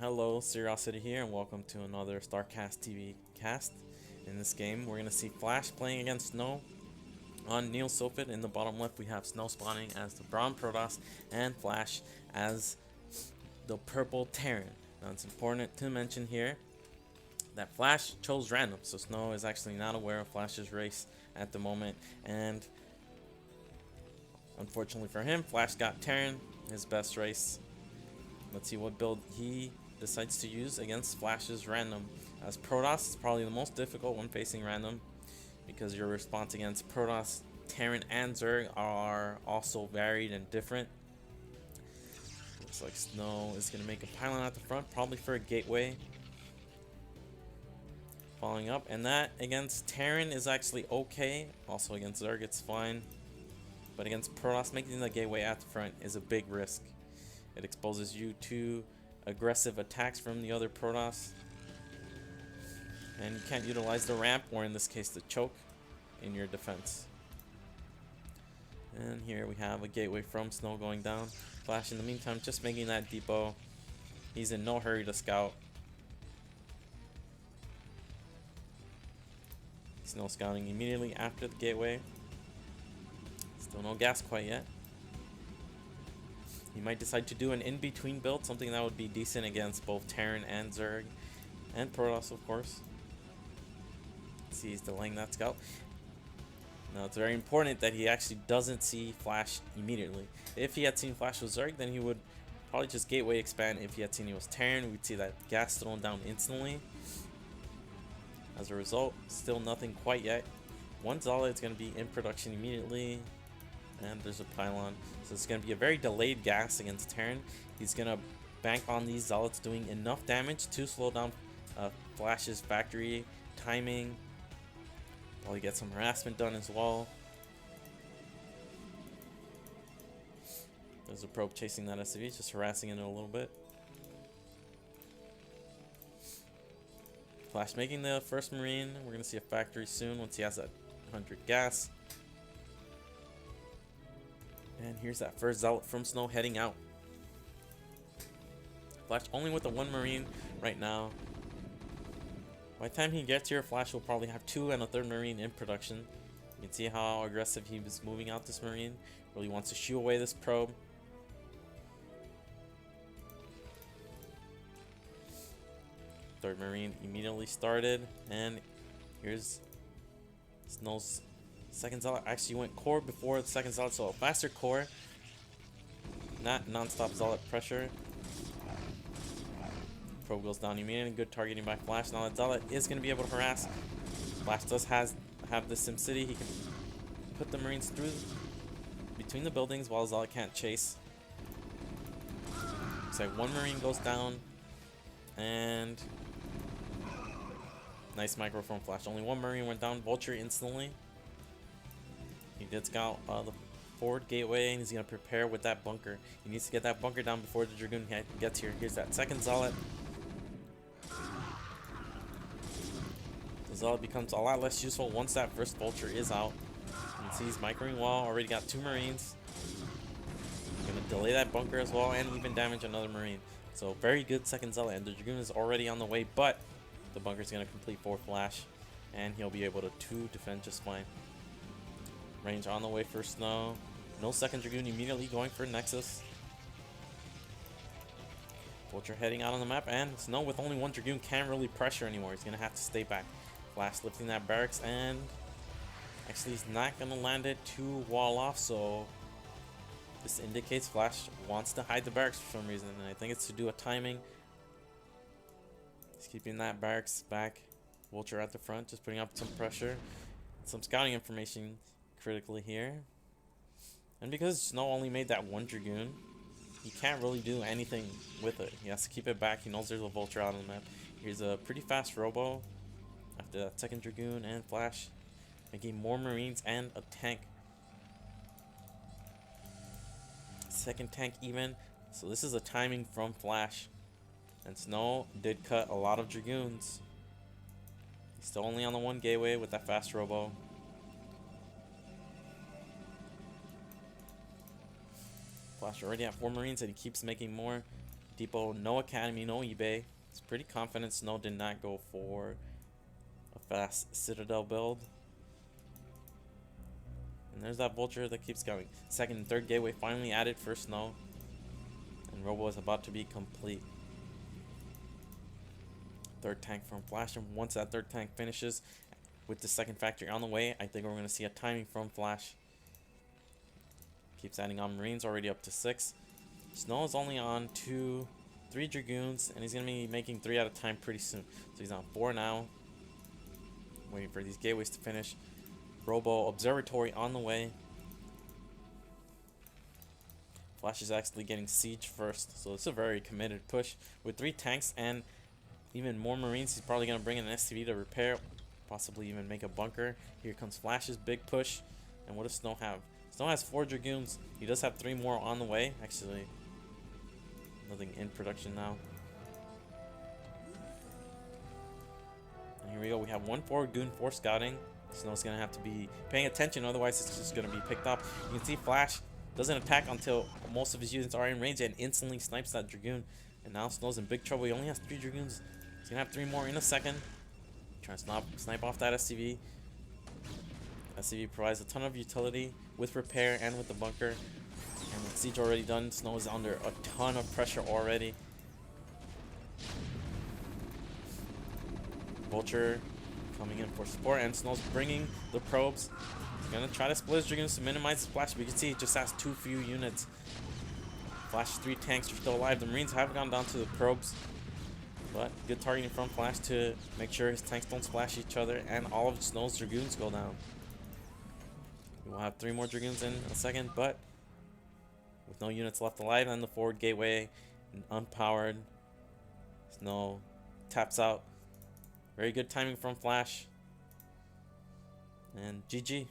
Hello, Seroisity here, and welcome to another StarCastTV cast. In this game, we're going to see Flash playing against Snow. On Neil Sofit in the bottom left, we have Snow spawning as the brown Protoss and Flash as the purple Terran. Now, it's important to mention here that Flash chose random, so Snow is actually not aware of Flash's race at the moment, and unfortunately for him, Flash got Terran, his best race. Let's see what build he decides to use against Flash's random. As Protoss is probably the most difficult when facing random, because your response against Protoss, Terran, and Zerg are also varied and different. Looks like Snow is going to make a pylon at the front, probably for a gateway. Following up, and that against Terran is actually okay. Also against Zerg it's fine. But against Protoss, making the gateway at the front is a big risk. It exposes you to aggressive attacks from the other Protoss. And you can't utilize the ramp, or in this case the choke, in your defense. And here we have a gateway from Snow going down. Flash in the meantime just making that depot. He's in no hurry to scout. Snow scouting immediately after the gateway. Still no gas quite yet. He might decide to do an in-between build, something that would be decent against both Terran and Zerg, and Protoss, of course. See, he's delaying that scout. Now, it's very important that he actually doesn't see Flash immediately. If he had seen Flash with Zerg, then he would probably just gateway expand. If he had seen he was Terran, we'd see that gas thrown down instantly. As a result, still nothing quite yet. One Zala is going to be in production immediately. And there's a pylon, so it's going to be a very delayed gas against Terran. He's going to bank on these Zealots doing enough damage to slow down Flash's factory timing. Probably get some harassment done as well. There's a probe chasing that SCV, just harassing it a little bit. Flash making the first Marine. We're going to see a factory soon once he has that 100 gas. And here's that first Zealot from Snow heading out. Flash only with the one Marine right now. By the time he gets here, Flash will probably have two and a third Marine in production. You can see how aggressive he was moving out this Marine. Really wants to shoo away this probe. Third Marine immediately started, and here's Snow's second Zealot. Actually went core before the second Zealot, so a faster core. Not non-stop Zealot pressure. Probe goes down immediately. Good targeting by Flash. Now that Zealot is going to be able to harass. Flash does have the SimCity. He can put the Marines through between the buildings while Zealot can't chase. Looks like one Marine goes down. And nice micro from Flash. Only one Marine went down. Vulture instantly. He did scout the forward gateway, and he's going to prepare with that bunker. He needs to get that bunker down before the Dragoon gets here. Here's that second Zealot. The Zealot becomes a lot less useful once that first Vulture is out. You can see he's microing wall. Already got two Marines. Going to delay that bunker as well and even damage another Marine. So very good second Zealot, and the Dragoon is already on the way, but the bunker is going to complete for Flash, and he'll be able to defend just fine. Range on the way for Snow. No second Dragoon, immediately going for Nexus. Vulture heading out on the map, and Snow with only one Dragoon can't really pressure anymore. He's going to have to stay back. Flash lifting that barracks, and actually he's not going to land it to wall off, so this indicates Flash wants to hide the barracks for some reason, and I think it's to do a timing. He's keeping that barracks back. Vulture at the front, just putting up some pressure. Some scouting information critically here. And because Snow only made that one Dragoon, he can't really do anything with it. He has to keep it back. He knows there's a Vulture out on the map. Here's a pretty fast Robo after that second Dragoon, and Flash making more Marines and a tank. Second tank even. So this is a timing from Flash. And Snow did cut a lot of Dragoons. He's still only on the one gateway with that fast Robo. Flash already at 4 Marines, and he keeps making more. Depot, no Academy, no eBay. It's pretty confident Snow did not go for a fast Citadel build. And there's that Vulture that keeps going. Second and third gateway finally added for Snow. And Robo is about to be complete. Third tank from Flash, and once that third tank finishes with the second factory on the way, I think we're going to see a timing from Flash. Keeps adding on Marines, already up to 6. Snow is only on 3 Dragoons, and he's going to be making 3 at a time pretty soon. So he's on 4 now. Waiting for these gateways to finish. Robo Observatory on the way. Flash is actually getting siege first, so it's a very committed push. With 3 tanks and even more Marines, he's probably going to bring in an SCV to repair, possibly even make a bunker. Here comes Flash's big push. And what does Snow have? Snow has 4 Dragoons. He does have 3 more on the way. Actually, nothing in production now. And here we go. We have 1 forward goon, 4 scouting. Snow's going to have to be paying attention, otherwise it's just going to be picked up. You can see Flash doesn't attack until most of his units are in range and instantly snipes that Dragoon. And now Snow's in big trouble. He only has 3 Dragoons. He's going to have 3 more in a second. Trying to snipe off that SCV. SCV provides a ton of utility with repair and with the bunker. And with siege already done, Snow is under a ton of pressure already. Vulture coming in for support, and Snow's bringing the probes. He's going to try to split his Dragoons to minimize the splash, but you can see he just has too few units. Flash's 3 tanks are still alive. The Marines have gone down to the probes. But good targeting from Flash to make sure his tanks don't splash each other and all of Snow's Dragoons go down. We will have 3 more Dragoons in a second, but with no units left alive and the forward gateway unpowered, Snow taps out. Very good timing from Flash. And GG.